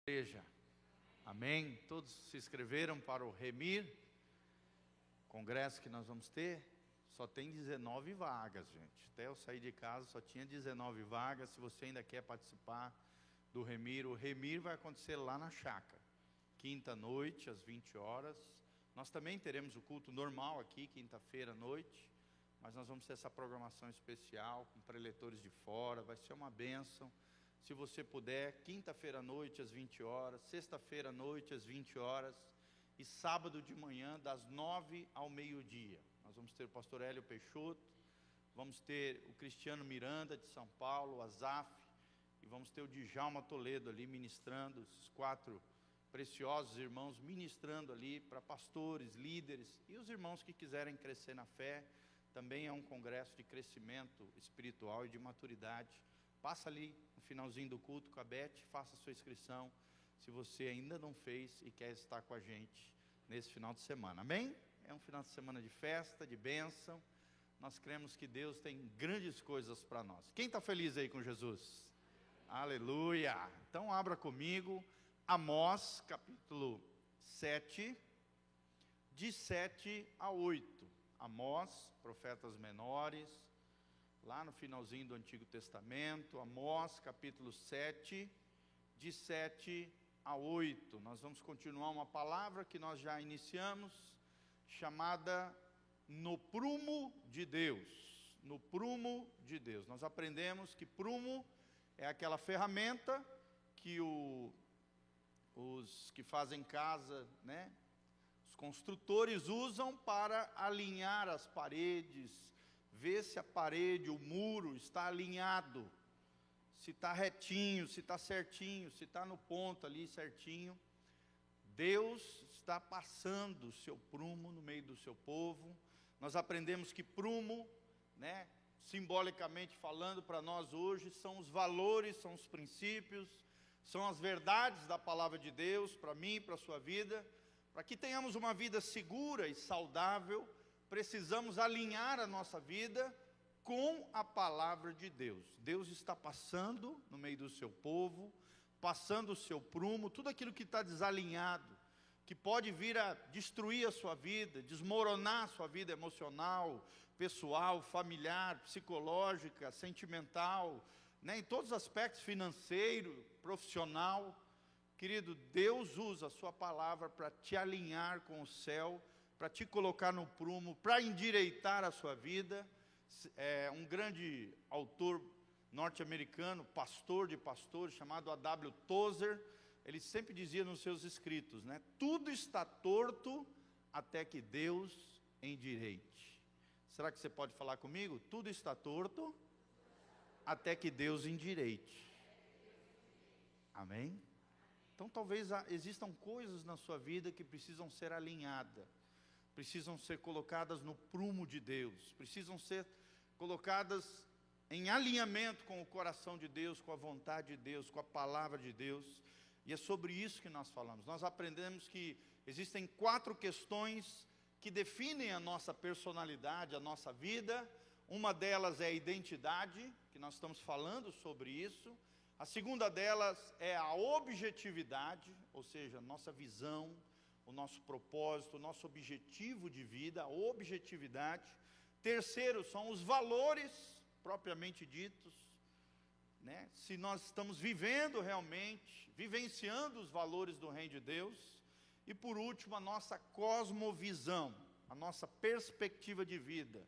Igreja, amém? Todos se inscreveram para o Remir, congresso que nós vamos ter. Só tem 19 vagas, gente. Até eu sair de casa só tinha 19 vagas. Se você ainda quer participar do Remir, o Remir vai acontecer lá na chácara, quinta noite às 20 horas. Nós também teremos o culto normal aqui, quinta-feira à noite, mas nós vamos ter essa programação especial com preletores de fora. Vai ser uma bênção. Se você puder, quinta-feira à noite às 20 horas, sexta-feira à noite às 20 horas e sábado de manhã das 9 ao meio-dia. Nós vamos ter o pastor Hélio Peixoto, vamos ter o Cristiano Miranda de São Paulo, o Azaf, e vamos ter o Djalma Toledo ali ministrando, esses 4 preciosos irmãos ministrando ali para pastores, líderes e os irmãos que quiserem crescer na fé. Também é um congresso de crescimento espiritual e de maturidade. Passa ali no finalzinho do culto com a Beth, faça a sua inscrição, se você ainda não fez e quer estar com a gente nesse final de semana, amém? É um final de semana de festa, de bênção. Nós cremos que Deus tem grandes coisas para nós. Quem está feliz aí com Jesus? Aleluia! Então abra comigo, Amós, capítulo 7, de 7 a 8. Amós, profetas menores, lá no finalzinho do Antigo Testamento, Amós, capítulo 7, de 7 a 8. Nós vamos continuar uma palavra que nós já iniciamos, chamada no prumo de Deus. No prumo de Deus. Nós aprendemos que prumo é aquela ferramenta que os que fazem casa, né, os construtores usam para alinhar as paredes, ver se a parede, o muro está alinhado, se está retinho, se está certinho, se está no ponto ali certinho. Deus está passando o seu prumo no meio do seu povo. Nós aprendemos que prumo, né, simbolicamente falando para nós hoje, são os valores, são os princípios, são as verdades da palavra de Deus para mim, para a sua vida. Para que tenhamos uma vida segura e saudável, precisamos alinhar a nossa vida com a palavra de Deus. Deus está passando no meio do seu povo, passando o seu prumo, tudo aquilo que está desalinhado, que pode vir a destruir a sua vida, desmoronar a sua vida emocional, pessoal, familiar, psicológica, sentimental, né, em todos os aspectos, financeiro, profissional. Querido, Deus usa a sua palavra para te alinhar com o céu, para te colocar no prumo, para endireitar a sua vida. Um grande autor norte-americano, pastor de pastores, chamado A.W. Tozer, ele sempre dizia nos seus escritos, né, tudo está torto até que Deus endireite. Será que você pode falar comigo? Tudo está torto até que Deus endireite. Amém? Então talvez existam coisas na sua vida que precisam ser alinhadas, precisam ser colocadas no prumo de Deus, precisam ser colocadas em alinhamento com o coração de Deus, com a vontade de Deus, com a palavra de Deus. E é sobre isso que nós falamos. Nós aprendemos que existem 4 questões que definem a nossa personalidade, a nossa vida. Uma delas é a identidade, que nós estamos falando sobre isso. A segunda delas é a objetividade, ou seja, a nossa visão, o nosso propósito, o nosso objetivo de vida, a objetividade. Terceiro, são os valores propriamente ditos, né? Se nós estamos vivendo realmente, vivenciando os valores do reino de Deus. E por último, a nossa cosmovisão, a nossa perspectiva de vida,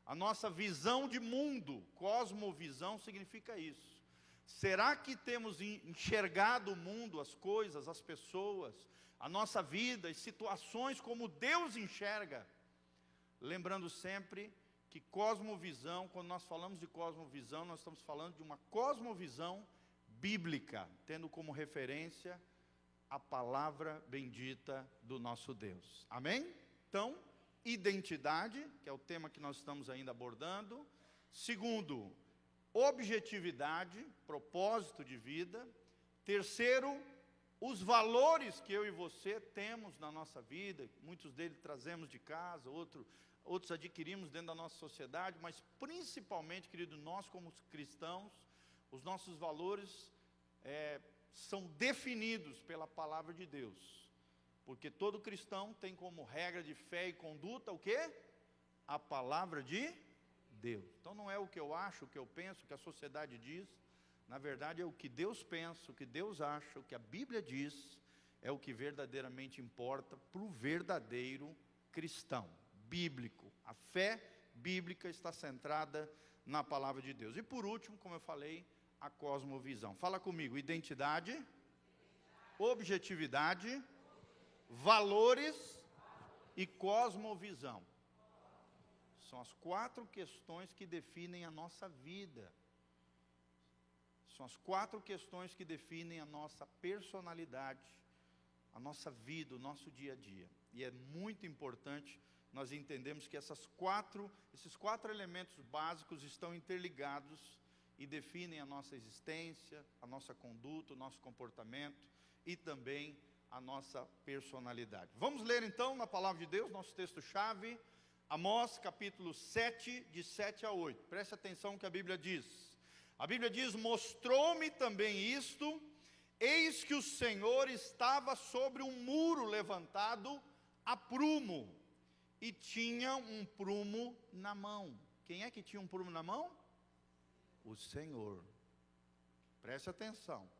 a nossa visão de mundo. Cosmovisão significa isso. Será que temos enxergado o mundo, as coisas, as pessoas, a nossa vida e situações como Deus enxerga? Lembrando sempre que cosmovisão, quando nós falamos de cosmovisão, nós estamos falando de uma cosmovisão bíblica, tendo como referência a palavra bendita do nosso Deus. Amém? Então, identidade, que é o tema que nós estamos ainda abordando. Segundo, objetividade, propósito de vida. Terceiro, os valores que eu e você temos na nossa vida, muitos deles trazemos de casa, outros adquirimos dentro da nossa sociedade, mas principalmente, querido, nós como cristãos, os nossos valores são definidos pela palavra de Deus. Porque todo cristão tem como regra de fé e conduta o quê? A palavra de Deus. Então não é o que eu acho, o que eu penso, o que a sociedade diz. Na verdade é o que Deus pensa, o que Deus acha, o que a Bíblia diz, é o que verdadeiramente importa para o verdadeiro cristão, bíblico. A fé bíblica está centrada na palavra de Deus. E por último, como eu falei, a cosmovisão. Fala comigo: identidade, objetividade, valores e cosmovisão. São as 4 questões que definem a nossa vida. São as 4 questões que definem a nossa personalidade, a nossa vida, o nosso dia a dia. E é muito importante nós entendermos que esses 4 elementos básicos estão interligados e definem a nossa existência, a nossa conduta, o nosso comportamento e também a nossa personalidade. Vamos ler então na palavra de Deus, nosso texto-chave, Amós capítulo 7, de 7 a 8. Preste atenção no que a Bíblia diz. A Bíblia diz: mostrou-me também isto, eis que o Senhor estava sobre um muro levantado a prumo, e tinha um prumo na mão. Quem é que tinha um prumo na mão? O Senhor. Preste atenção.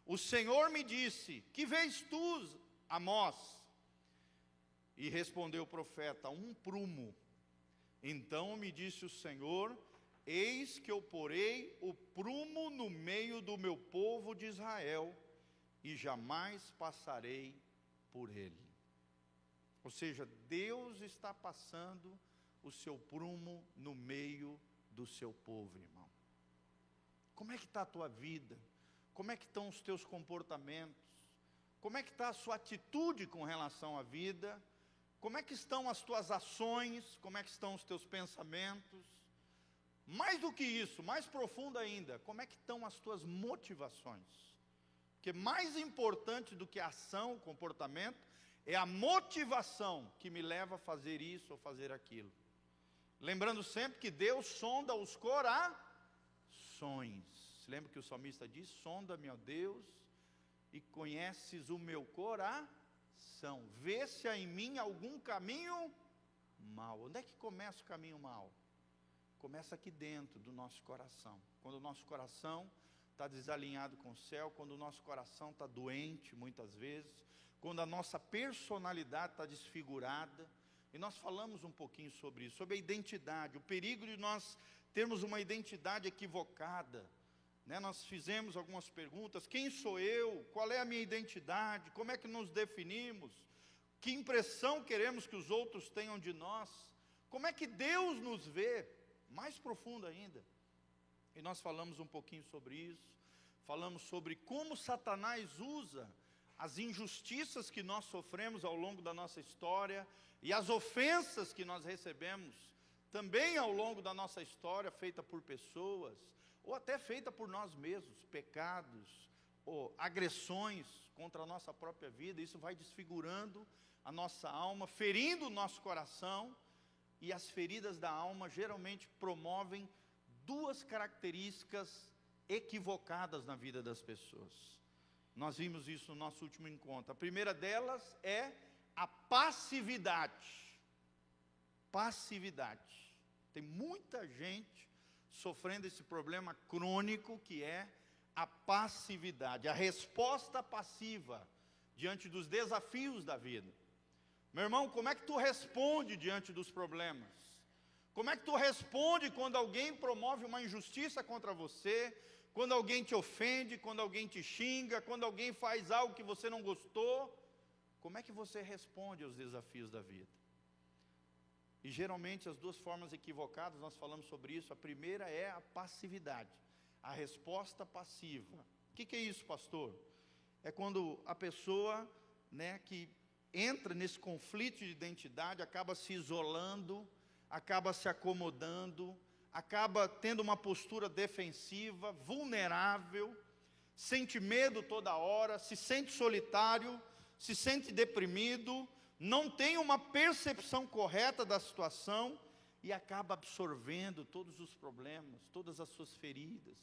O Senhor me disse: que vês tu, Amós? E respondeu o profeta: um prumo. Então me disse o Senhor: eis que eu porei o prumo no meio do meu povo de Israel, e jamais passarei por ele. Ou seja, Deus está passando o seu prumo no meio do seu povo, irmão. Como é que está a tua vida? Como é que estão os teus comportamentos? Como é que está a sua atitude com relação à vida? Como é que estão as tuas ações? Como é que estão os teus pensamentos? Mais do que isso, mais profundo ainda, como é que estão as tuas motivações? Porque mais importante do que a ação, o comportamento, é a motivação que me leva a fazer isso ou fazer aquilo. Lembrando sempre que Deus sonda os corações. Lembra que o salmista diz: sonda-me, ó Deus, e conheces o meu coração. Vê se há em mim algum caminho mau. Onde é que começa o caminho mau? Começa aqui dentro do nosso coração. Quando o nosso coração está desalinhado com o céu, quando o nosso coração está doente muitas vezes, quando a nossa personalidade está desfigurada. E nós falamos um pouquinho sobre isso, sobre a identidade, o perigo de nós termos uma identidade equivocada. Nós fizemos algumas perguntas: quem sou eu? Qual é a minha identidade? Como é que nos definimos? Que impressão queremos que os outros tenham de nós? Como é que Deus nos vê? Mais profundo ainda. E nós falamos um pouquinho sobre isso. Falamos sobre como Satanás usa as injustiças que nós sofremos ao longo da nossa história e as ofensas que nós recebemos também ao longo da nossa história, feita por pessoas, ou até feita por nós mesmos, pecados, ou agressões contra a nossa própria vida. Isso vai desfigurando a nossa alma, ferindo o nosso coração, e as feridas da alma geralmente promovem 2 características equivocadas na vida das pessoas. Nós vimos isso no nosso último encontro. A primeira delas é a passividade. Passividade. Tem muita gente sofrendo esse problema crônico que é a passividade, a resposta passiva diante dos desafios da vida. Meu irmão, como é que tu responde diante dos problemas? Como é que tu responde quando alguém promove uma injustiça contra você, quando alguém te ofende, quando alguém te xinga, quando alguém faz algo que você não gostou? Como é que você responde aos desafios da vida? E geralmente as 2 formas equivocadas, nós falamos sobre isso. A primeira é a passividade, a resposta passiva. O que é isso, pastor? É quando a pessoa, que entra nesse conflito de identidade, acaba se isolando, acaba se acomodando, acaba tendo uma postura defensiva, vulnerável, sente medo toda hora, se sente solitário, se sente deprimido, não tem uma percepção correta da situação e acaba absorvendo todos os problemas, todas as suas feridas.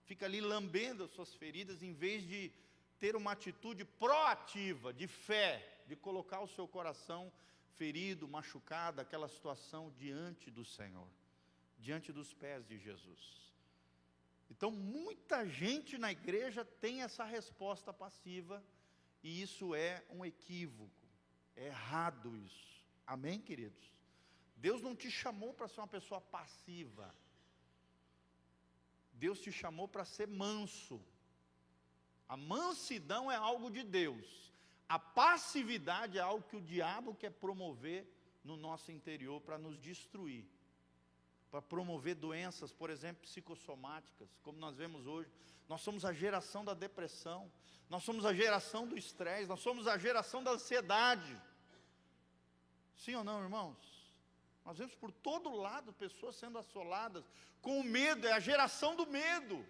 Fica ali lambendo as suas feridas em vez de ter uma atitude proativa, de fé, de colocar o seu coração ferido, machucado, aquela situação diante do Senhor, diante dos pés de Jesus. Então, muita gente na igreja tem essa resposta passiva, e isso é um equívoco, é errado isso. Amém, queridos? Deus não te chamou para ser uma pessoa passiva. Deus te chamou para ser manso. A mansidão é algo de Deus. A passividade é algo que o diabo quer promover no nosso interior para nos destruir. Para promover doenças, por exemplo, psicossomáticas, como nós vemos hoje. Nós somos a geração da depressão. Nós somos a geração do estresse. Nós somos a geração da ansiedade. Sim ou não, irmãos? Nós vemos por todo lado pessoas sendo assoladas com o medo. É a geração do medo.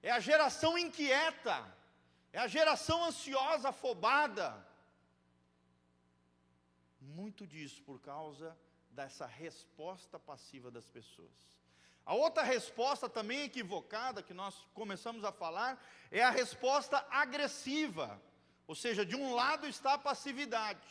É a geração inquieta. É a geração ansiosa, afobada. Muito disso por causa dessa resposta passiva das pessoas. A outra resposta também equivocada que nós começamos a falar é a resposta agressiva. Ou seja, de um lado está a passividade.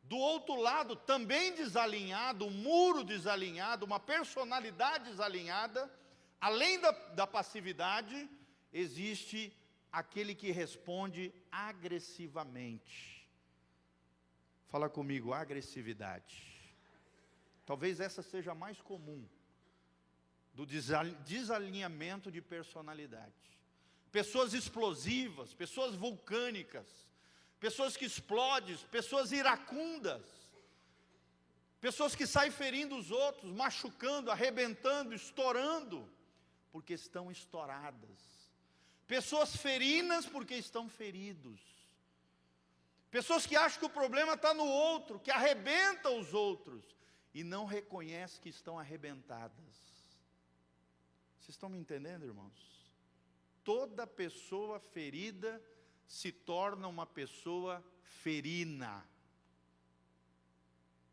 Do outro lado, também desalinhado, um muro desalinhado, uma personalidade desalinhada, além da passividade, existe aquele que responde agressivamente. Fala comigo, agressividade. Talvez essa seja a mais comum, do desalinhamento de personalidade. Pessoas explosivas, pessoas vulcânicas, pessoas que explodem, pessoas iracundas, pessoas que saem ferindo os outros, machucando, arrebentando, estourando, porque estão estouradas. Pessoas ferinas porque estão feridos. Pessoas que acham que o problema está no outro, que arrebentam os outros, e não reconhecem que estão arrebentadas. Vocês estão me entendendo, irmãos? Toda pessoa ferida se torna uma pessoa ferina.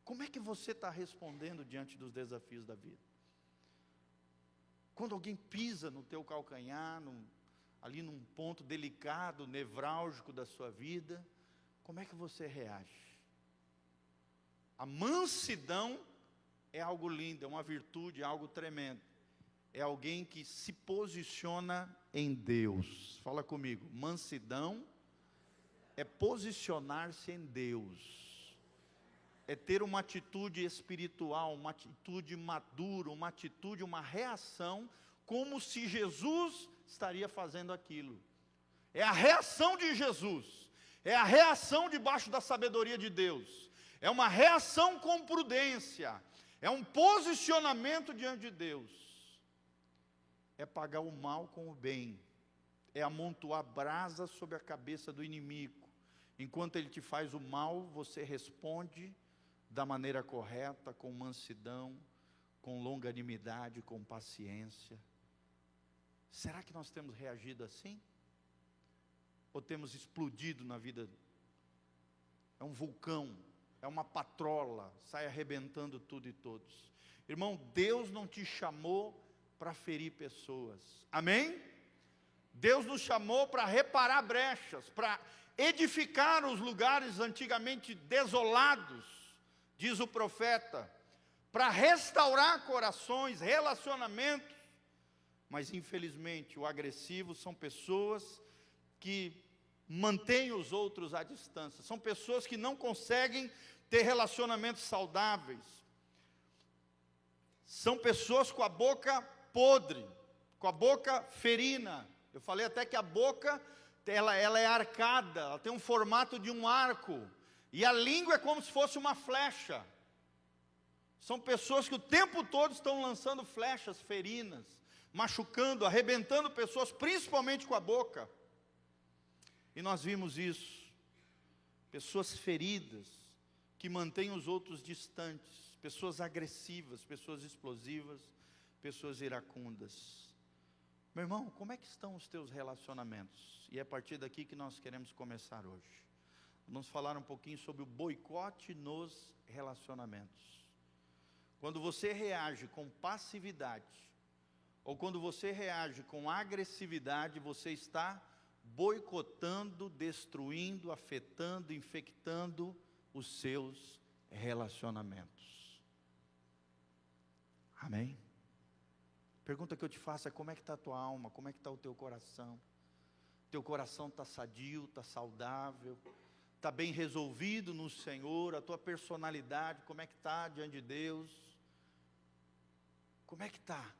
Como é que você está respondendo diante dos desafios da vida? Quando alguém pisa no teu calcanhar, ali num ponto delicado, nevrálgico da sua vida, como é que você reage? A mansidão é algo lindo, é uma virtude, é algo tremendo. É alguém que se posiciona em Deus. Fala comigo, mansidão é posicionar-se em Deus. É ter uma atitude espiritual, uma atitude madura, uma atitude, uma reação, como se Jesus estaria fazendo aquilo. É a reação de Jesus. É a reação debaixo da sabedoria de Deus. É uma reação com prudência. É um posicionamento diante de Deus. É pagar o mal com o bem. É amontoar brasa sobre a cabeça do inimigo. Enquanto ele te faz o mal, você responde da maneira correta, com mansidão, com longanimidade, com paciência. Será que nós temos reagido assim? Ou temos explodido na vida? É um vulcão, é uma patrola, sai arrebentando tudo e todos. Irmão, Deus não te chamou para ferir pessoas, amém? Deus nos chamou para reparar brechas, para edificar os lugares antigamente desolados, diz o profeta, para restaurar corações, relacionamentos. Mas infelizmente o agressivo são pessoas que mantêm os outros à distância, são pessoas que não conseguem ter relacionamentos saudáveis, são pessoas com a boca podre, com a boca ferina. Eu falei até que a boca, ela é arcada, ela tem um formato de um arco, e a língua é como se fosse uma flecha. São pessoas que o tempo todo estão lançando flechas ferinas, machucando, arrebentando pessoas, principalmente com a boca. E nós vimos isso, pessoas feridas, que mantêm os outros distantes, pessoas agressivas, pessoas explosivas, pessoas iracundas. Meu irmão, como é que estão os teus relacionamentos? E é a partir daqui que nós queremos começar hoje. Vamos falar um pouquinho sobre o boicote nos relacionamentos. Quando você reage com passividade, ou quando você reage com agressividade, você está boicotando, destruindo, afetando, infectando os seus relacionamentos. Amém? Pergunta que eu te faço é: como é que está a tua alma? Como é que está o teu coração? Teu coração está sadio, está saudável, está bem resolvido no Senhor? A tua personalidade, como é que está diante de Deus? Como é que está?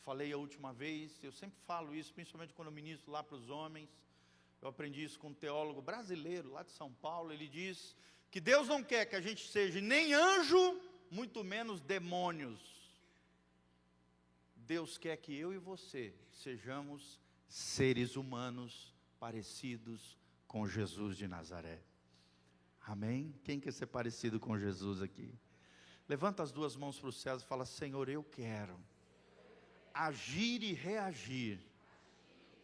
Falei a última vez, eu sempre falo isso, principalmente quando eu ministro lá para os homens. Eu aprendi isso com um teólogo brasileiro, lá de São Paulo. Ele diz que Deus não quer que a gente seja nem anjo, muito menos demônios. Deus quer que eu e você sejamos seres humanos parecidos com Jesus de Nazaré. Amém? Quem quer ser parecido com Jesus aqui? Levanta as duas mãos para os céus e fala: Senhor, eu quero agir e reagir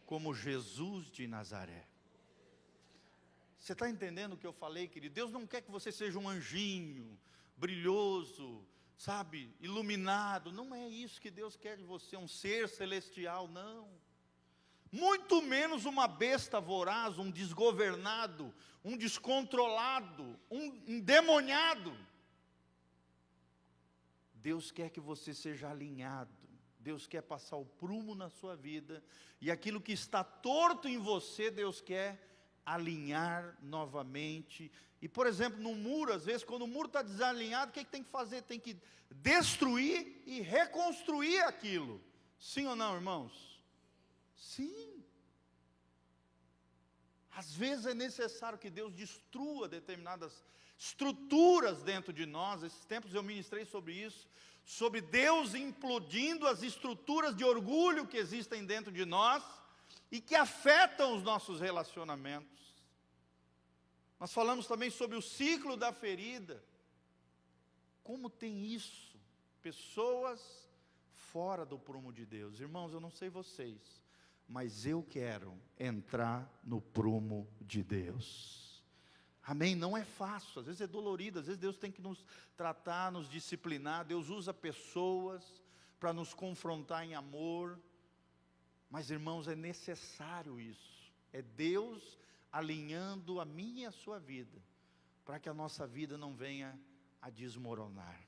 como Jesus de Nazaré. Você está entendendo o que eu falei, querido? Deus não quer que você seja um anjinho, brilhoso, sabe, iluminado. Não é isso que Deus quer de você, um ser celestial, não. Muito menos uma besta voraz, um desgovernado, um descontrolado, um endemoniado. Deus quer que você seja alinhado. Deus quer passar o prumo na sua vida, e aquilo que está torto em você, Deus quer alinhar novamente. E, por exemplo, no muro, às vezes, quando o muro está desalinhado, o que tem que fazer? Tem que destruir e reconstruir aquilo. Sim ou não, irmãos? Sim. Às vezes é necessário que Deus destrua determinadas estruturas dentro de nós. Esses tempos eu ministrei sobre isso, sobre Deus implodindo as estruturas de orgulho que existem dentro de nós e que afetam os nossos relacionamentos. Nós falamos também sobre o ciclo da ferida. Como tem isso? Pessoas fora do prumo de Deus. Irmãos, eu não sei vocês, mas eu quero entrar no prumo de Deus. Amém? Não é fácil, às vezes é dolorido, às vezes Deus tem que nos tratar, nos disciplinar. Deus usa pessoas para nos confrontar em amor. Mas, irmãos, é necessário isso. É Deus alinhando a minha e a sua vida, para que a nossa vida não venha a desmoronar.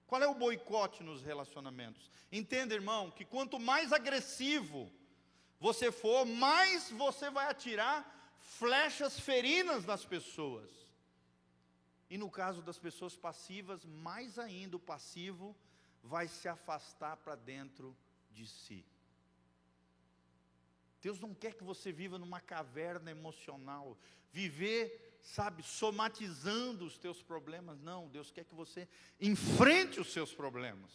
Qual é o boicote nos relacionamentos? Entenda, irmão, que quanto mais agressivo você for, mais você vai atirar flechas ferinas nas pessoas. E no caso das pessoas passivas, mais ainda o passivo vai se afastar para dentro de si. Deus não quer que você viva numa caverna emocional, viver, sabe, somatizando os teus problemas. Não, Deus quer que você enfrente os seus problemas,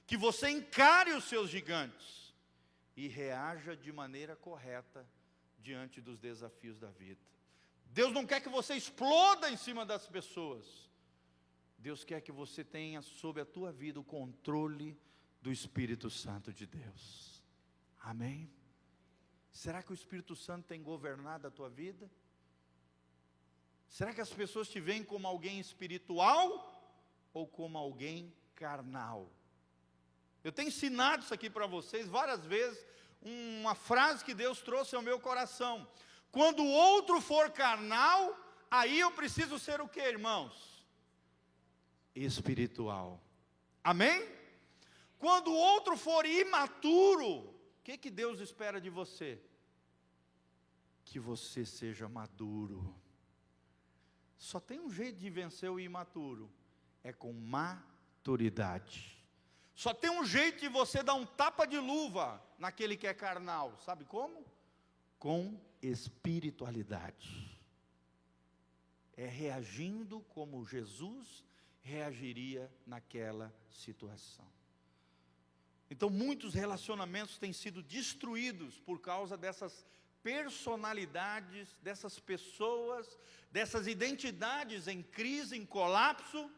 que você encare os seus gigantes e reaja de maneira correta diante dos desafios da vida. Deus não quer que você exploda em cima das pessoas. Deus quer que você tenha sob a tua vida o controle do Espírito Santo de Deus. Amém? Será que o Espírito Santo tem governado a tua vida? Será que as pessoas te veem como alguém espiritual ou como alguém carnal? Eu tenho ensinado isso aqui para vocês várias vezes, uma frase que Deus trouxe ao meu coração: quando o outro for carnal, aí eu preciso ser o que, irmãos? Espiritual. Amém? Quando o outro for imaturo, o que Deus espera de você? Que você seja maduro. Só tem um jeito de vencer o imaturo, é com maturidade. Só tem um jeito de você dar um tapa de luva naquele que é carnal. Sabe como? Com espiritualidade. É reagindo como Jesus reagiria naquela situação. Então muitos relacionamentos têm sido destruídos por causa dessas personalidades, dessas pessoas, dessas identidades em crise, em colapso,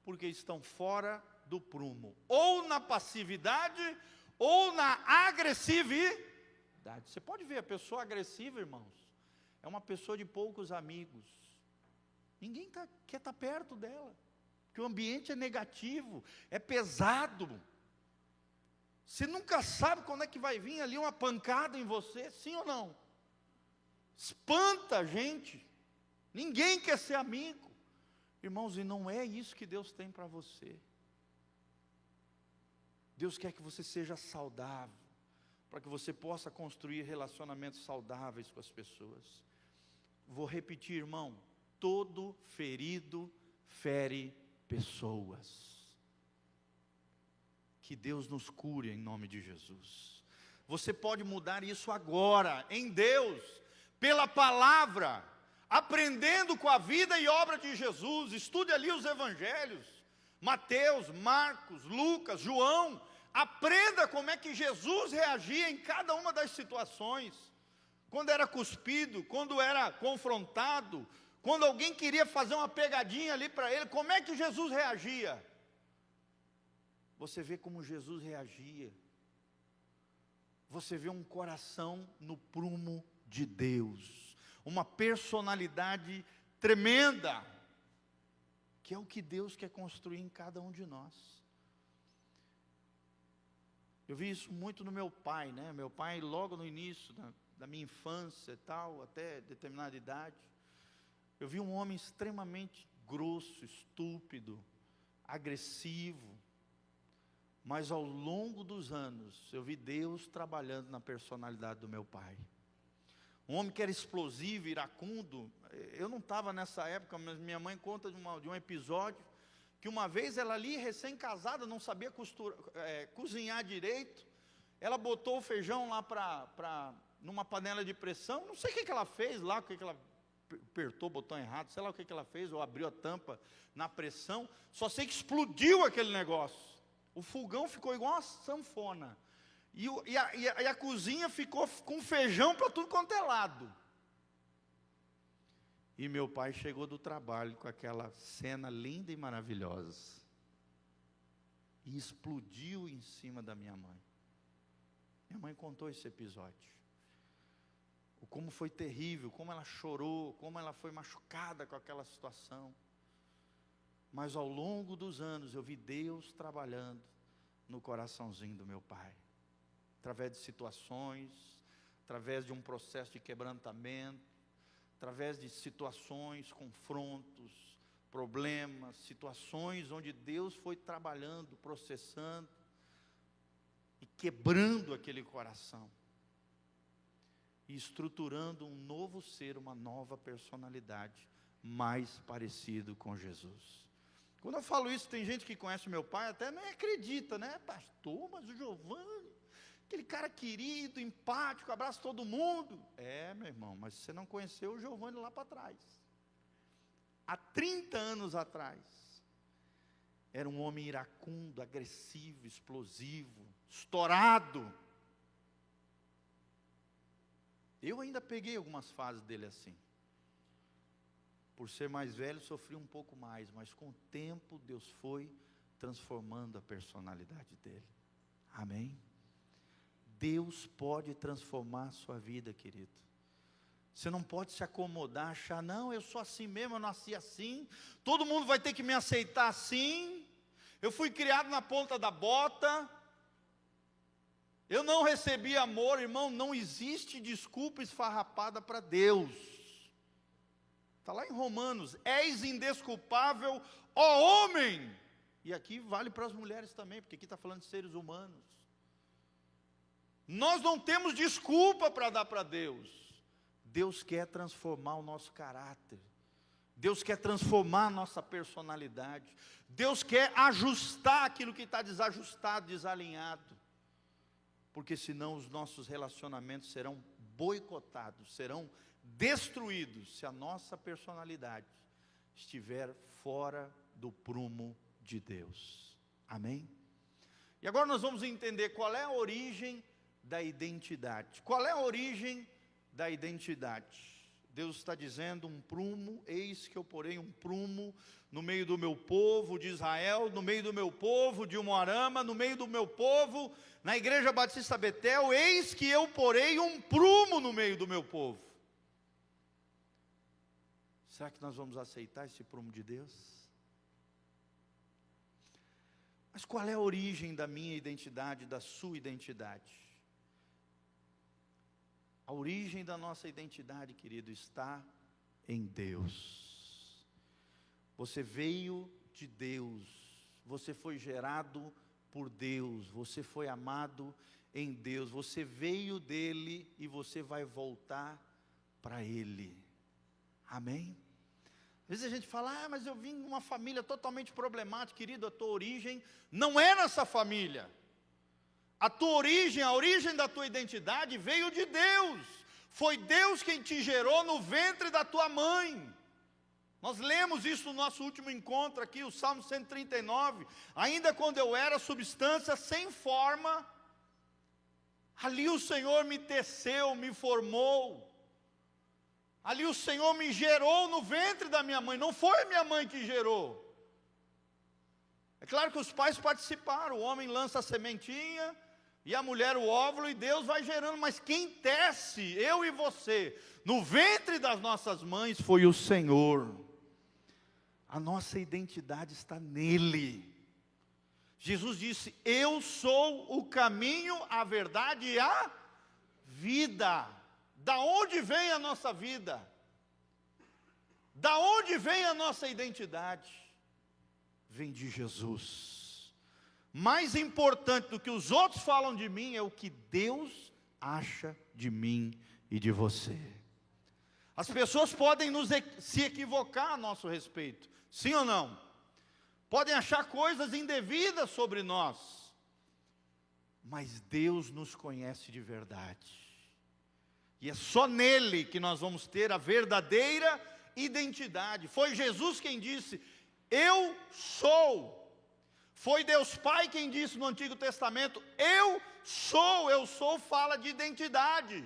porque estão fora do prumo, ou na passividade, ou na agressividade. Você pode ver, a pessoa agressiva, irmãos, é uma pessoa de poucos amigos. Ninguém quer estar perto dela, porque o ambiente é negativo, é pesado. Você nunca sabe quando é que vai vir ali uma pancada em você, sim ou não? espanta a gente. Ninguém quer ser amigo. Irmãos, e não é isso que Deus tem para você. Deus quer que você seja saudável, para que você possa construir relacionamentos saudáveis com as pessoas. Vou repetir, irmão, todo ferido fere pessoas. Que Deus nos cure em nome de Jesus. Você pode mudar isso agora, em Deus, pela palavra, aprendendo com a vida e obra de Jesus. Estude ali os evangelhos, Mateus, Marcos, Lucas, João. Aprenda como é que Jesus reagia em cada uma das situações. Quando era cuspido, quando era confrontado, quando alguém queria fazer uma pegadinha ali para ele, como é que Jesus reagia? Você vê como Jesus reagia. Você vê um coração no prumo de Deus, uma personalidade tremenda, que é o que Deus quer construir em cada um de nós. Eu vi isso muito no meu pai, né? Meu pai, logo no início da minha infância e tal, até determinada idade, eu vi um homem extremamente grosso, estúpido, agressivo. Mas ao longo dos anos, eu vi Deus trabalhando na personalidade do meu pai. Um homem que era explosivo, iracundo. Eu não estava nessa época, mas minha mãe conta de um episódio, que uma vez ela ali, recém-casada, não sabia cozinhar direito. Ela botou o feijão lá numa panela de pressão. Não sei o que ela fez lá, o que ela apertou o botão errado, sei lá o que ela fez, ou abriu a tampa na pressão. Só sei que explodiu aquele negócio. O fogão ficou igual uma sanfona. E a cozinha ficou com feijão para tudo quanto é lado. E meu pai chegou do trabalho com aquela cena linda e maravilhosa. E explodiu em cima da minha mãe. Minha mãe contou esse episódio. Como foi terrível, como ela chorou, como ela foi machucada com aquela situação. Mas ao longo dos anos eu vi Deus trabalhando no coraçãozinho do meu pai. Através de situações, através de um processo de quebrantamento, através de situações, confrontos, problemas, situações onde Deus foi trabalhando, processando e quebrando aquele coração. E estruturando um novo ser, uma nova personalidade, mais parecido com Jesus. Quando eu falo isso, tem gente que conhece meu pai, até nem acredita, né? Pastor, mas o Giovanni, aquele cara querido, empático, abraça todo mundo. É, meu irmão, mas você não conheceu o Giovanni lá para trás. Há 30 anos atrás, era um homem iracundo, agressivo, explosivo, estourado. Eu ainda peguei algumas fases dele assim. Por ser mais velho, sofri um pouco mais, mas com o tempo, Deus foi transformando a personalidade dele. Amém? Deus pode transformar a sua vida, querido. Você não pode se acomodar, achar, não, eu sou assim mesmo, eu nasci assim, todo mundo vai ter que me aceitar assim, eu fui criado na ponta da bota, eu não recebi amor. Irmão, não existe desculpa esfarrapada para Deus. Está lá em Romanos, és indesculpável, ó homem. E aqui vale para as mulheres também, porque aqui está falando de seres humanos. Nós não temos desculpa para dar para Deus. Deus quer transformar o nosso caráter. Deus quer transformar a nossa personalidade. Deus quer ajustar aquilo que está desajustado, desalinhado. Porque senão os nossos relacionamentos serão boicotados, serão destruídos, se a nossa personalidade estiver fora do prumo de Deus. Amém? E agora nós vamos entender qual é a origem da identidade. Qual é a origem da identidade? Deus está dizendo, um prumo, eis que eu porei um prumo no meio do meu povo de Israel, no meio do meu povo de Umuarama, no meio do meu povo, na Igreja Batista Betel, eis que eu porei um prumo no meio do meu povo. Será que nós vamos aceitar esse prumo de Deus? Mas qual é a origem da minha identidade, da sua identidade? A origem da nossa identidade, querido, está em Deus. Você veio de Deus, você foi gerado por Deus, você foi amado em Deus, você veio dele e você vai voltar para ele. Amém? Às vezes a gente fala, mas eu vim de uma família totalmente problemática. Querido, a tua origem não é nessa família. A tua origem, a origem da tua identidade veio de Deus. Foi Deus quem te gerou no ventre da tua mãe. Nós lemos isso no nosso último encontro aqui, o Salmo 139. Ainda quando eu era substância sem forma, ali o Senhor me teceu, me formou. Ali o Senhor me gerou no ventre da minha mãe. Não foi minha mãe que gerou. É claro que os pais participaram. O homem lança a sementinha e a mulher o óvulo, e Deus vai gerando. Mas quem tece, eu e você, no ventre das nossas mães, foi o Senhor. A nossa identidade está nele. Jesus disse, eu sou o caminho, a verdade e a vida. Da onde vem a nossa vida? Da onde vem a nossa identidade? Vem de Jesus. Mais importante do que os outros falam de mim é o que Deus acha de mim e de você. As pessoas podem se equivocar a nosso respeito, sim ou não? Podem achar coisas indevidas sobre nós, mas Deus nos conhece de verdade. E é só nele que nós vamos ter a verdadeira identidade. Foi Jesus quem disse, eu sou. Foi Deus Pai quem disse no Antigo Testamento, eu sou fala de identidade.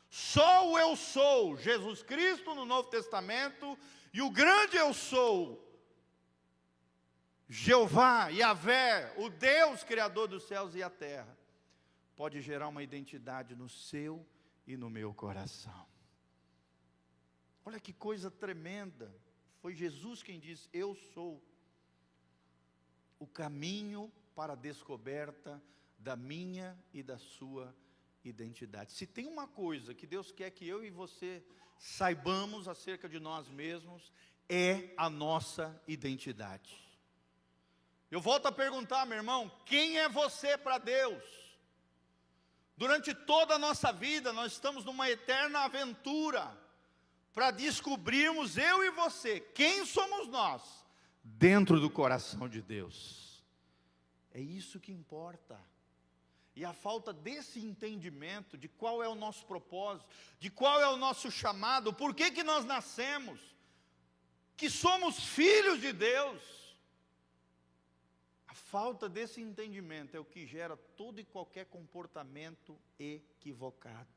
Só o eu sou, Jesus Cristo no Novo Testamento, e o grande eu sou, Jeová, Yahvé, o Deus Criador dos céus e a terra, pode gerar uma identidade no seu e no meu coração. Olha que coisa tremenda. Foi Jesus quem disse, eu sou o caminho para a descoberta da minha e da sua identidade. Se tem uma coisa que Deus quer que eu e você saibamos acerca de nós mesmos, é a nossa identidade. Eu volto a perguntar, meu irmão, quem é você para Deus? Durante toda a nossa vida, nós estamos numa eterna aventura, para descobrirmos, eu e você, quem somos nós, dentro do coração de Deus. É isso que importa. E a falta desse entendimento, de qual é o nosso propósito, de qual é o nosso chamado, por que nós nascemos, que somos filhos de Deus. A falta desse entendimento é o que gera todo e qualquer comportamento equivocado.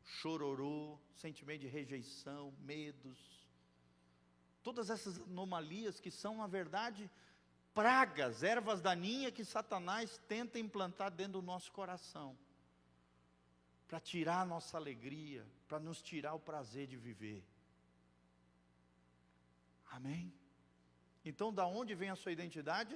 Chororô, sentimento de rejeição, medos. Todas essas anomalias que são, na verdade, pragas, ervas daninhas que Satanás tenta implantar dentro do nosso coração. Para tirar a nossa alegria, para nos tirar o prazer de viver. Amém? Então, da onde vem a sua identidade?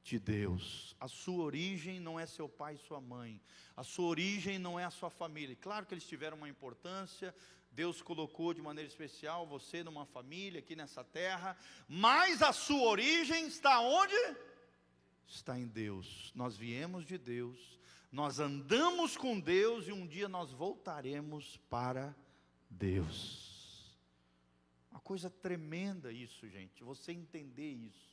De Deus. A sua origem não é seu pai e sua mãe. A sua origem não é a sua família. Claro que eles tiveram uma importância. Deus colocou de maneira especial você numa família aqui nessa terra. Mas a sua origem está onde? Está em Deus. Nós viemos de Deus. Nós andamos com Deus e um dia nós voltaremos para Deus. Uma coisa tremenda isso, gente. Você entender isso.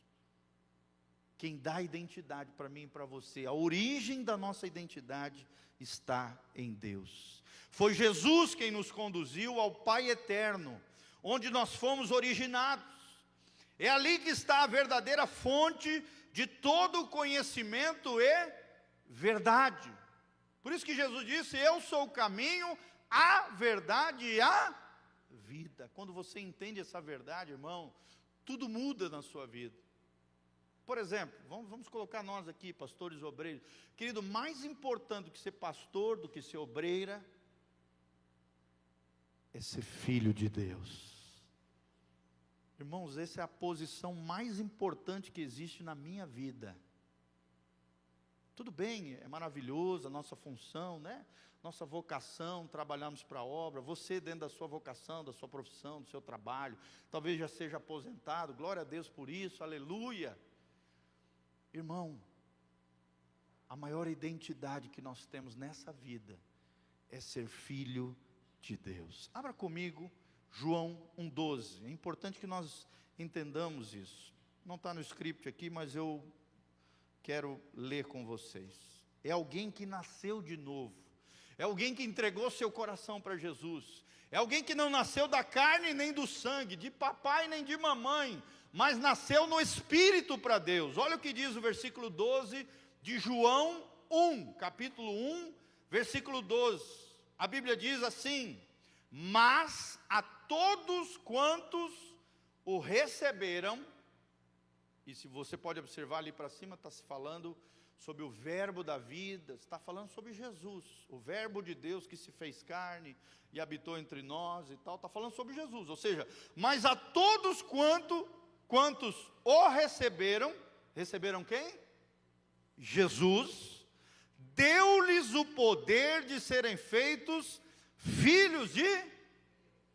Quem dá identidade para mim e para você, a origem da nossa identidade está em Deus. Foi Jesus quem nos conduziu ao Pai eterno, onde nós fomos originados. É ali que está a verdadeira fonte de todo o conhecimento e verdade. Por isso que Jesus disse, eu sou o caminho, a verdade e a vida. Quando você entende essa verdade, irmão, tudo muda na sua vida. Por exemplo, vamos colocar nós aqui, pastores e obreiros. Querido, mais importante do que ser pastor, do que ser obreira, é ser filho de Deus. Irmãos, essa é a posição mais importante que existe na minha vida. Tudo bem, é maravilhoso a nossa função, né? Nossa vocação, trabalhamos para a obra. Você dentro da sua vocação, da sua profissão, do seu trabalho, talvez já seja aposentado, glória a Deus por isso, aleluia. Irmão, a maior identidade que nós temos nessa vida é ser filho de Deus. Abra comigo João 1,12. É importante que nós entendamos isso. Não está no script aqui, mas eu quero ler com vocês. É alguém que nasceu de novo. É alguém que entregou seu coração para Jesus. É alguém que não nasceu da carne nem do sangue, de papai nem de mamãe, mas nasceu no Espírito para Deus. Olha o que diz o versículo 12 de João 1, capítulo 1, versículo 12. A Bíblia diz assim: mas a todos quantos o receberam, e se você pode observar ali para cima, está se falando sobre o verbo da vida, está falando sobre Jesus, o verbo de Deus que se fez carne e habitou entre nós e tal, está falando sobre Jesus, ou seja, mas a todos quantos o receberam, receberam quem? Jesus, deu-lhes o poder de serem feitos filhos de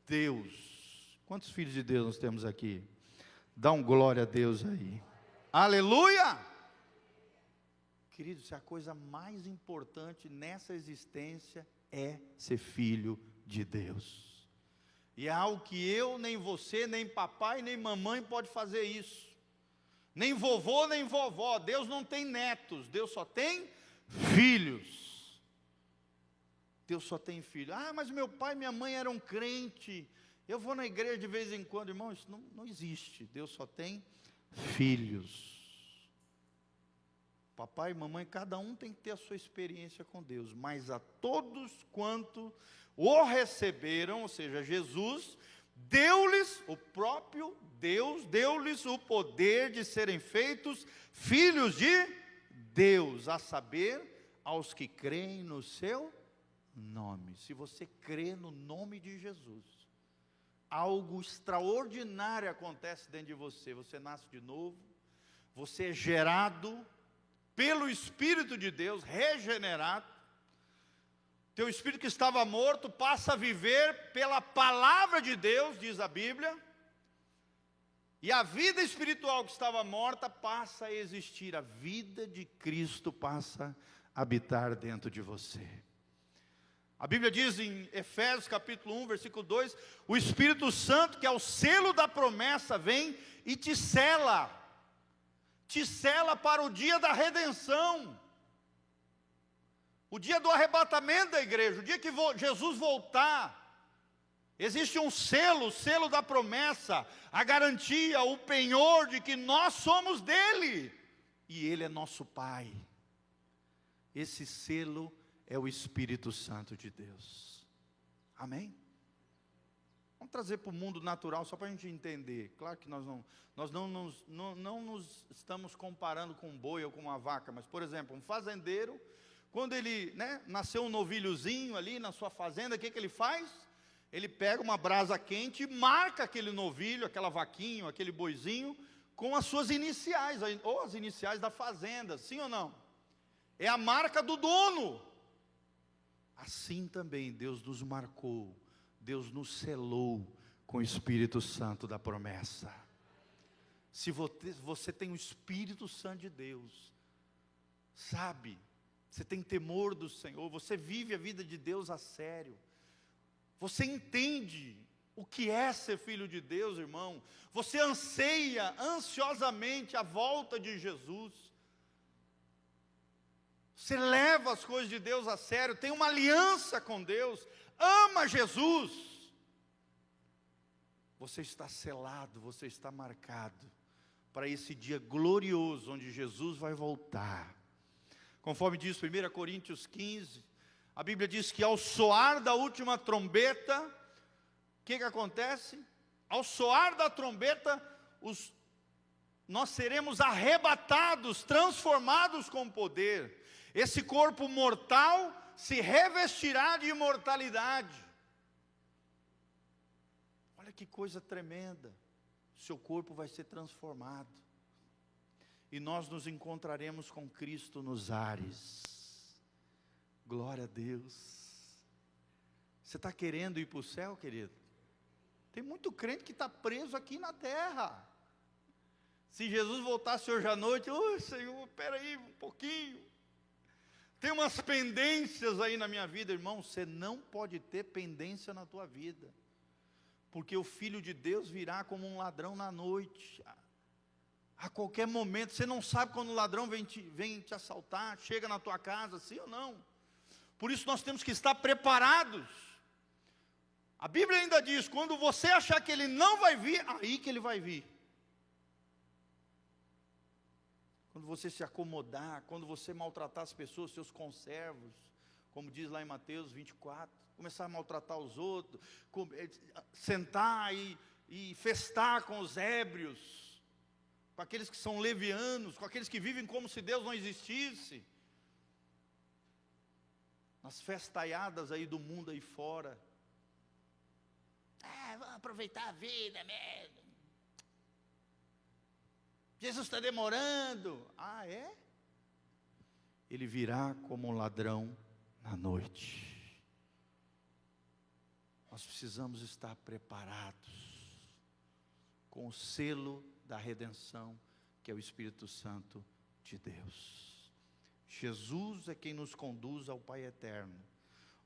Deus. Quantos filhos de Deus nós temos aqui? Dá um glória a Deus aí. Aleluia! Queridos, se a coisa mais importante nessa existência é ser filho de Deus. E é algo que eu, nem você, nem papai, nem mamãe pode fazer isso. Nem vovô, nem vovó. Deus não tem netos, Deus só tem filhos. Deus só tem filho. Ah, mas meu pai e minha mãe eram crente. Eu vou na igreja de vez em quando. Irmão, isso não existe. Deus só tem filhos. Papai e mamãe, cada um tem que ter a sua experiência com Deus. Mas a todos quanto o receberam, ou seja, Jesus, deu-lhes, o próprio Deus, deu-lhes o poder de serem feitos filhos de Deus, a saber, aos que creem no seu nome. Se você crê no nome de Jesus, algo extraordinário acontece dentro de você. Você nasce de novo, você é gerado pelo Espírito de Deus, regenerado. Teu espírito que estava morto passa a viver pela palavra de Deus, diz a Bíblia. E a vida espiritual que estava morta passa a existir. A vida de Cristo passa a habitar dentro de você. A Bíblia diz em Efésios capítulo 1, versículo 2, o Espírito Santo, que é o selo da promessa, vem e te sela para o dia da redenção, o dia do arrebatamento da igreja, o dia que Jesus voltar. Existe um selo, o selo da promessa, a garantia, o penhor de que nós somos dele, e ele é nosso Pai. Esse selo é o Espírito Santo de Deus. Amém? Vamos trazer para o mundo natural, só para a gente entender. Claro que nós não nos estamos comparando com um boi ou com uma vaca, mas, por exemplo, um fazendeiro, quando ele, nasceu um novilhozinho ali na sua fazenda, o que ele faz? Ele pega uma brasa quente e marca aquele novilho, aquela vaquinho, aquele boizinho, com as suas iniciais, ou as iniciais da fazenda, sim ou não? É a marca do dono. Assim também Deus nos marcou, Deus nos selou com o Espírito Santo da promessa. Se você tem o Espírito Santo de Deus, sabe, você tem temor do Senhor, você vive a vida de Deus a sério, você entende o que é ser filho de Deus, irmão, você anseia ansiosamente a volta de Jesus, você leva as coisas de Deus a sério, tem uma aliança com Deus, ama Jesus, você está selado, você está marcado para esse dia glorioso, onde Jesus vai voltar. Conforme diz 1 Coríntios 15, a Bíblia diz que ao soar da última trombeta, o que acontece? Ao soar da trombeta, nós seremos arrebatados, transformados com poder. Esse corpo mortal se revestirá de imortalidade. Olha que coisa tremenda. Seu corpo vai ser transformado. e nós nos encontraremos com Cristo nos ares. Glória a Deus. Você está querendo ir para o céu, querido? Tem muito crente que está preso aqui na terra. Se Jesus voltasse hoje à noite, Senhor, espera aí um pouquinho. Tem umas pendências aí na minha vida, irmão. Você não pode ter pendência na tua vida, porque o Filho de Deus virá como um ladrão na noite. A qualquer momento, você não sabe quando o ladrão vem te assaltar, chega na tua casa, sim ou não? Por isso nós temos que estar preparados. A Bíblia ainda diz, quando você achar que ele não vai vir, aí que ele vai vir. Quando você se acomodar, quando você maltratar as pessoas, seus conservos, como diz lá em Mateus 24, começar a maltratar os outros, sentar e festar com os ébrios, com aqueles que são levianos, com aqueles que vivem como se Deus não existisse, nas festaiadas aí do mundo aí fora. Vamos aproveitar a vida mesmo. Jesus está demorando. É? Ele virá como um ladrão na noite. Nós precisamos estar preparados com o selo da redenção, que é o Espírito Santo de Deus. Jesus é quem nos conduz ao Pai eterno,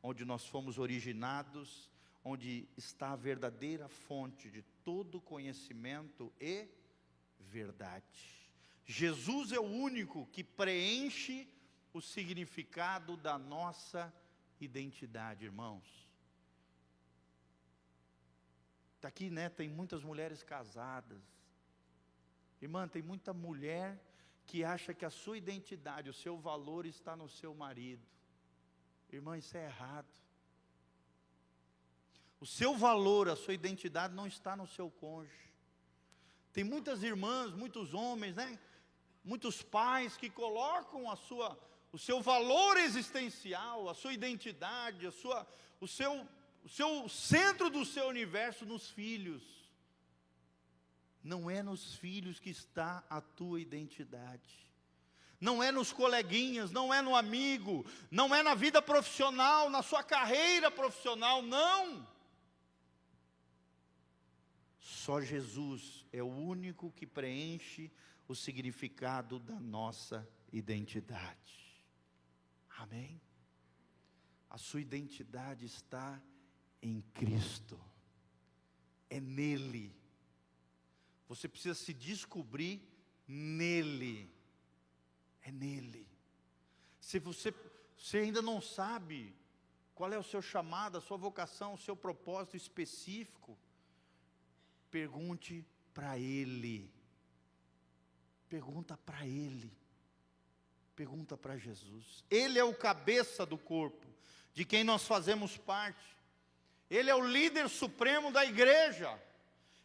onde nós fomos originados, onde está a verdadeira fonte de todo conhecimento e verdade. Jesus é o único que preenche o significado da nossa identidade, irmãos. Está aqui, né? Tem muitas mulheres casadas. Irmã, tem muita mulher que acha que a sua identidade, o seu valor está no seu marido. Irmã, isso é errado. O seu valor, a sua identidade não está no seu cônjuge. Tem muitas irmãs, muitos homens, né? Muitos pais que colocam o seu valor existencial, a sua identidade, o seu centro do seu universo nos filhos. Não é nos filhos que está a tua identidade. Não é nos coleguinhas, não é no amigo, não é na vida profissional, na sua carreira profissional, não. Só Jesus é o único que preenche o significado da nossa identidade. Amém? A sua identidade está em Cristo. É nele. Você precisa se descobrir nele. É nele. Se você ainda não sabe qual é o seu chamado, a sua vocação, o seu propósito específico, pergunte para Ele. Pergunta para Ele. Pergunta para Jesus. Ele é o cabeça do corpo, de quem nós fazemos parte. Ele é o líder supremo da igreja.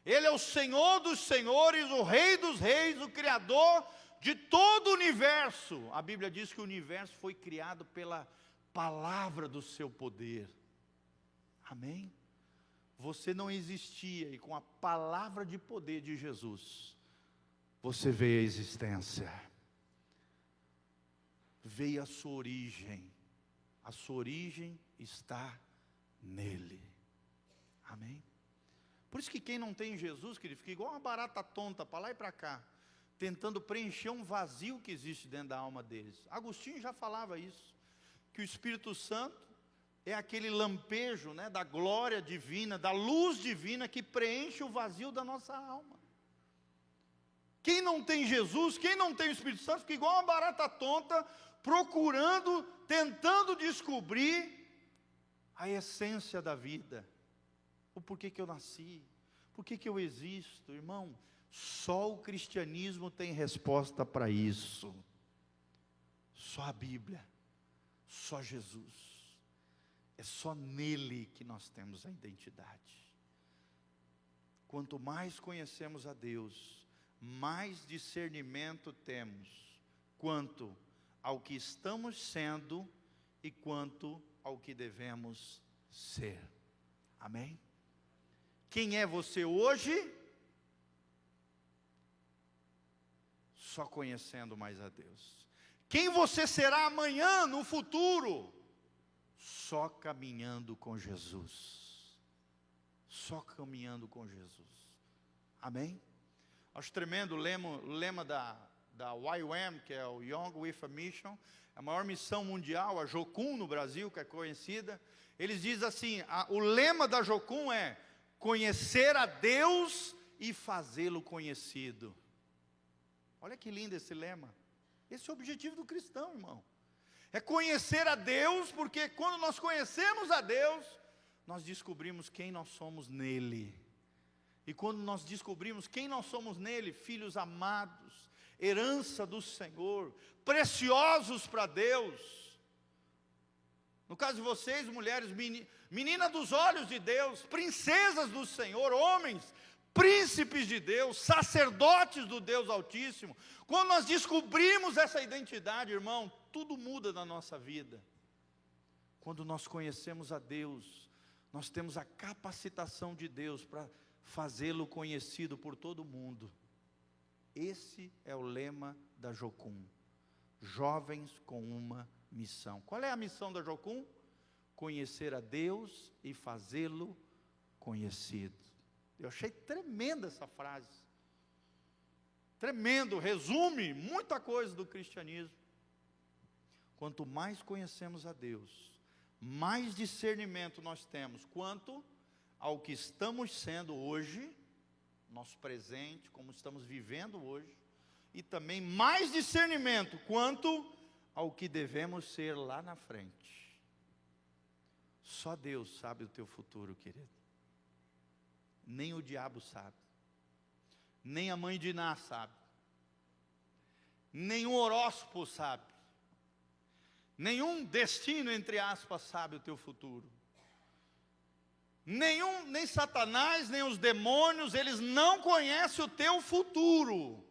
Ele é o Senhor dos senhores, o Rei dos reis, o Criador de todo o universo. A Bíblia diz que o universo foi criado pela palavra do seu poder. Amém? Você não existia, e com a palavra de poder de Jesus, você veio à existência. Veio a sua origem. A sua origem está nele. Amém? Por isso que quem não tem Jesus, querido, fica igual uma barata tonta, para lá e para cá, tentando preencher um vazio que existe dentro da alma deles. Agostinho já falava isso, que o Espírito Santo é aquele lampejo, né, da glória divina, da luz divina que preenche o vazio da nossa alma. Quem não tem Jesus, quem não tem o Espírito Santo, fica igual uma barata tonta, procurando, tentando descobrir a essência da vida. O porquê que eu nasci, porquê que eu existo, irmão. Só o cristianismo tem resposta para isso. Só a Bíblia, só Jesus. É só nele que nós temos a identidade. Quanto mais conhecemos a Deus, mais discernimento temos quanto ao que estamos sendo e quanto ao que devemos ser. Amém? Quem é você hoje? Só conhecendo mais a Deus. Quem você será amanhã, no futuro? Só caminhando com Jesus. Só caminhando com Jesus. Amém? Acho tremendo o lema da YWAM, que é o Young with a Mission, a maior missão mundial, a Jocum no Brasil, que é conhecida. Eles dizem assim, o lema da Jocum é: conhecer a Deus e fazê-lo conhecido. Olha que lindo esse lema. Esse é o objetivo do cristão, irmão. É conhecer a Deus, porque quando nós conhecemos a Deus, nós descobrimos quem nós somos nele. E quando nós descobrimos quem nós somos nele, filhos amados, herança do Senhor, preciosos para Deus. No caso de vocês, mulheres, meninas dos olhos de Deus, princesas do Senhor, homens, príncipes de Deus, sacerdotes do Deus Altíssimo. Quando nós descobrimos essa identidade, irmão, tudo muda na nossa vida. Quando nós conhecemos a Deus, nós temos a capacitação de Deus para fazê-lo conhecido por todo mundo. Esse é o lema da Jocum. Jovens com uma missão. Qual é a missão da Jocum? Conhecer a Deus e fazê-lo conhecido. Eu achei tremenda essa frase. Tremendo, resume muita coisa do cristianismo. Quanto mais conhecemos a Deus, mais discernimento nós temos quanto ao que estamos sendo hoje, nosso presente, como estamos vivendo hoje, e também mais discernimento quanto ao que devemos ser lá na frente. Só Deus sabe o teu futuro, querido. Nem o diabo sabe, nem a mãe de Iná sabe, nenhum horóscopo sabe, nenhum destino, entre aspas, sabe o teu futuro. Nem Satanás, nem os demônios, eles não conhecem o teu futuro.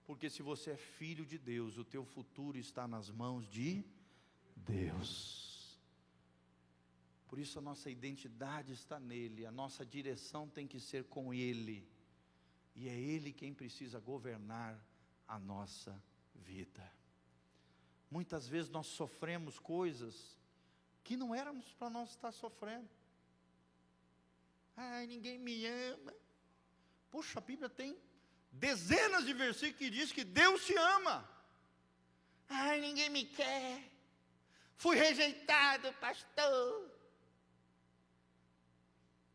Porque se você é filho de Deus, o teu futuro está nas mãos de Deus. Por isso a nossa identidade está nele, a nossa direção tem que ser com ele. E é ele quem precisa governar a nossa vida. Muitas vezes nós sofremos coisas que não éramos para nós estar sofrendo. Ai, ninguém me ama. Poxa, a Bíblia tem dezenas de versículos que diz que Deus te ama. Ai, ninguém me quer. Fui rejeitado, pastor.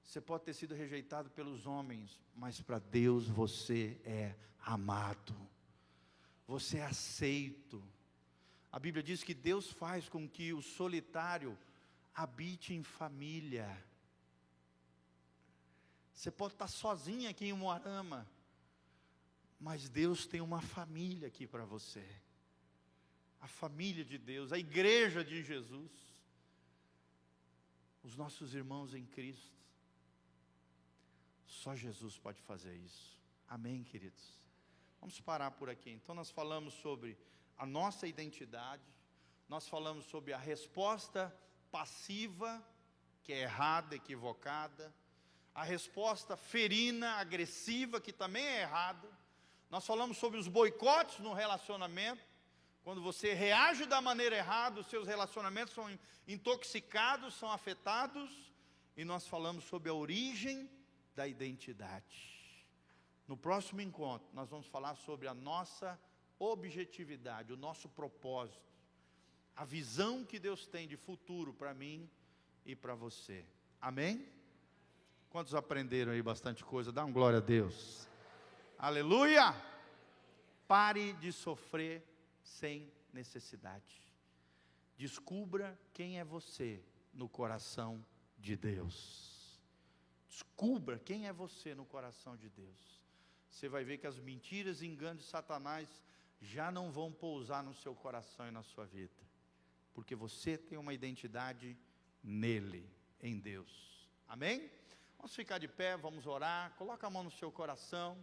Você pode ter sido rejeitado pelos homens, mas para Deus você é amado. Você é aceito. A Bíblia diz que Deus faz com que o solitário habite em família. Você pode estar sozinho aqui em Umuarama, mas Deus tem uma família aqui para você. A família de Deus, a igreja de Jesus. Os nossos irmãos em Cristo. Só Jesus pode fazer isso. Amém, queridos? Vamos parar por aqui. Então nós falamos sobre a nossa identidade. Nós falamos sobre a resposta passiva, que é errada, equivocada. A resposta ferina, agressiva, que também é errada. Nós falamos sobre os boicotes no relacionamento. Quando você reage da maneira errada, os seus relacionamentos são intoxicados, são afetados. E nós falamos sobre a origem da identidade. No próximo encontro, nós vamos falar sobre a nossa objetividade, o nosso propósito. A visão que Deus tem de futuro para mim e para você. Amém? Quantos aprenderam aí bastante coisa? Dá uma glória a Deus. Aleluia! Pare de sofrer sem necessidade. Descubra quem é você no coração de Deus. Descubra quem é você no coração de Deus. Você vai ver que as mentiras e enganos de Satanás já não vão pousar no seu coração e na sua vida. Porque você tem uma identidade nele, em Deus. Amém? Vamos ficar de pé, vamos orar. Coloca a mão no seu coração.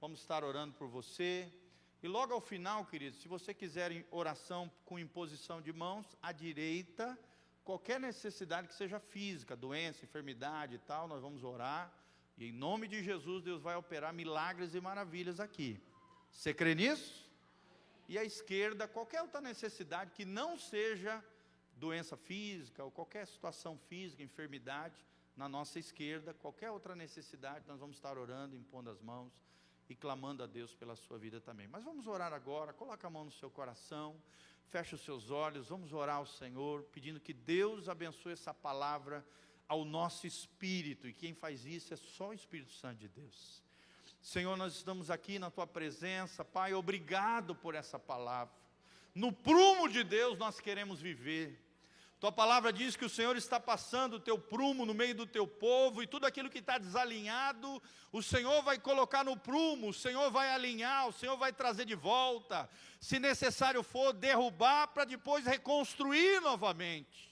Vamos estar orando por você. E logo ao final, queridos, se você quiser oração com imposição de mãos, à direita, qualquer necessidade que seja física, doença, enfermidade e tal, nós vamos orar. E em nome de Jesus, Deus vai operar milagres e maravilhas aqui. Você crê nisso? E a esquerda, qualquer outra necessidade que não seja doença física ou qualquer situação física, enfermidade, na nossa esquerda, qualquer outra necessidade, nós vamos estar orando, impondo as mãos e clamando a Deus pela sua vida também. Mas vamos orar agora, coloca a mão no seu coração, fecha os seus olhos, vamos orar ao Senhor, pedindo que Deus abençoe essa palavra ao nosso espírito, e quem faz isso é só o Espírito Santo de Deus. Senhor, nós estamos aqui na Tua presença, Pai, obrigado por essa palavra. No prumo de Deus nós queremos viver. Tua palavra diz que o Senhor está passando o Teu prumo no meio do Teu povo, e tudo aquilo que está desalinhado, o Senhor vai colocar no prumo, o Senhor vai alinhar, o Senhor vai trazer de volta, se necessário for, derrubar para depois reconstruir novamente.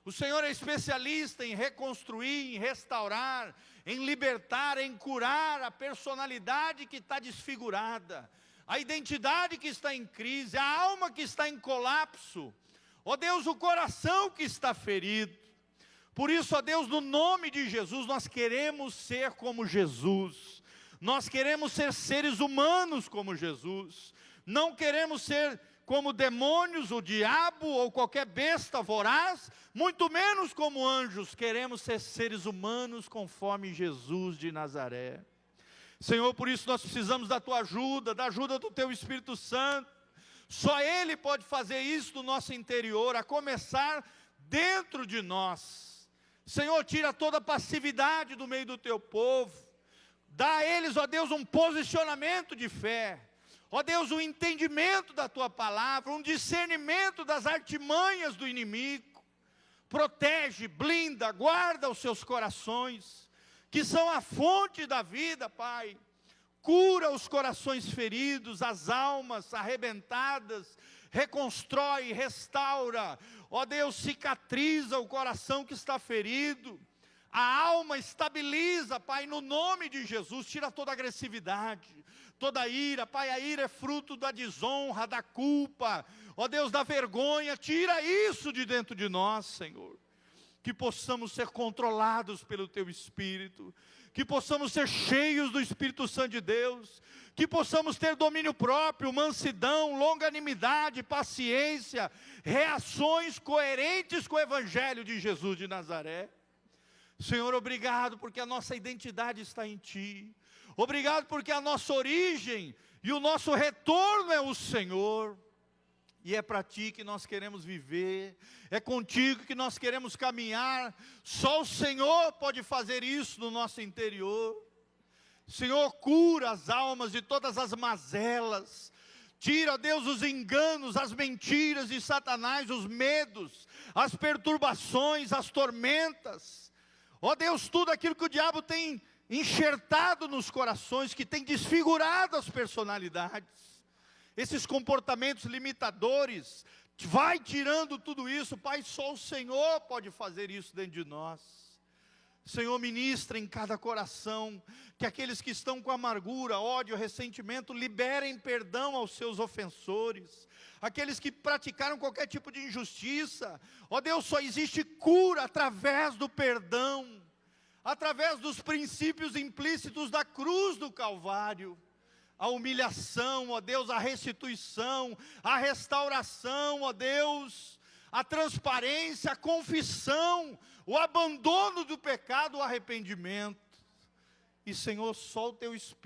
O Senhor é especialista em reconstruir, em restaurar, em libertar, em curar a personalidade que está desfigurada, a identidade que está em crise, a alma que está em colapso, ó Deus, o coração que está ferido. Por isso, ó Deus, no nome de Jesus, nós queremos ser como Jesus, nós queremos ser seres humanos como Jesus, não queremos ser como demônios, o diabo ou qualquer besta voraz, muito menos como anjos, queremos ser seres humanos conforme Jesus de Nazaré. Senhor, por isso nós precisamos da Tua ajuda, da ajuda do Teu Espírito Santo. Só Ele pode fazer isso no nosso interior, a começar dentro de nós. Senhor, tira toda a passividade do meio do Teu povo, dá a eles, ó Deus, um posicionamento de fé, ó Deus, um entendimento da Tua palavra, um discernimento das artimanhas do inimigo. Protege, blinda, guarda os seus corações, que são a fonte da vida, Pai. Cura os corações feridos, as almas arrebentadas, reconstrói, restaura, ó Deus, cicatriza o coração que está ferido, a alma estabiliza, Pai, no nome de Jesus, tira toda a agressividade, toda a ira, Pai, a ira é fruto da desonra, da culpa, ó Deus, da vergonha, tira isso de dentro de nós, Senhor, que possamos ser controlados pelo Teu Espírito, que possamos ser cheios do Espírito Santo de Deus, que possamos ter domínio próprio, mansidão, longanimidade, paciência, reações coerentes com o Evangelho de Jesus de Nazaré. Senhor, obrigado porque a nossa identidade está em Ti, obrigado porque a nossa origem e o nosso retorno é o Senhor. E é para Ti que nós queremos viver, é contigo que nós queremos caminhar, só o Senhor pode fazer isso no nosso interior. Senhor, cura as almas de todas as mazelas, tira, Deus, os enganos, as mentiras de Satanás, os medos, as perturbações, as tormentas, ó Deus, tudo aquilo que o diabo tem enxertado nos corações, que tem desfigurado as personalidades, esses comportamentos limitadores, vai tirando tudo isso, Pai, só o Senhor pode fazer isso dentro de nós. Senhor, ministra em cada coração, que aqueles que estão com amargura, ódio, ressentimento, liberem perdão aos seus ofensores, aqueles que praticaram qualquer tipo de injustiça, ó Deus, só existe cura através do perdão, através dos princípios implícitos da cruz do Calvário, a humilhação, ó Deus, a restituição, a restauração, ó Deus, a transparência, a confissão, o abandono do pecado, o arrependimento. E Senhor, só o Teu Espírito